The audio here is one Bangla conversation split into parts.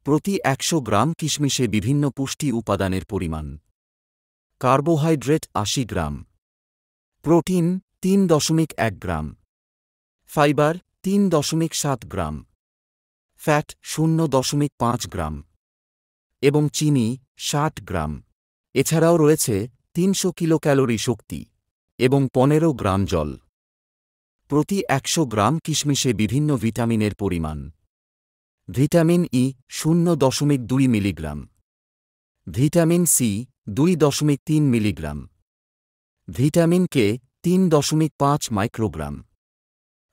প্রতি ১০০ গ্রাম কিশমিশে বিভিন্ন পুষ্টি উপাদানের পরিমাণ। কার্বোহাইড্রেট ৮০ গ্রাম, প্রোটিন ৩.১ গ্রাম, ফাইবার ৩.৭ গ্রাম, ফ্যাট ০.৫ গ্রাম এবং চিনি ৬০ গ্রাম। এছাড়াও রয়েছে ৩০০ কিলোক্যালোরি শক্তি এবং ১৫ গ্রাম জল। প্রতি ১০০ গ্রাম কিশমিশে বিভিন্ন ভিটামিনের পরিমাণ। ভিটামিন ই ০.২ মিলিগ্রাম, ভিটামিন সি ২.৩ মিলিগ্রাম, ভিটামিন কে ৩.৫ মাইক্রোগ্রাম,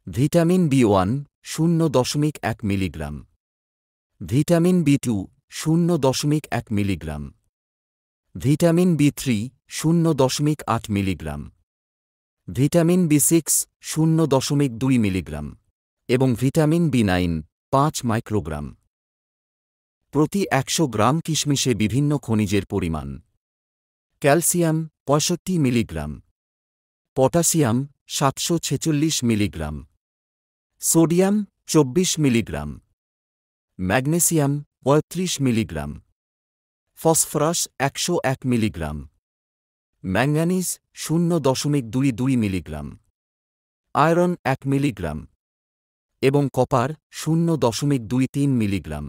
ভিটামিন বি1 ০.১ মিলিগ্রাম, ভিটামিন বি2 ০.১ মিলিগ্রাম, ভিটামিন বি3 ০.৮ মিলিগ্রাম, ভিটামিন বি6 ০.২ মিলিগ্রাম এবং ভিটামিন বি9 ৫ মাইক্রোগ্রাম। প্রতি ১০০ গ্রাম কিশমিশে বিভিন্ন খনিজের পরিমাণ। Calcium ৬৫ milligram, potassium ৭৪৬ milligram, sodium ২৪ milligram, magnesium ৩৫ milligram, phosphorus ১০১ milligram, manganese ০.২২ মিলিগ্রাম, আয়রন ১ মিলিগ্রাম এবং কপার ০.২৩ মিলিগ্রাম।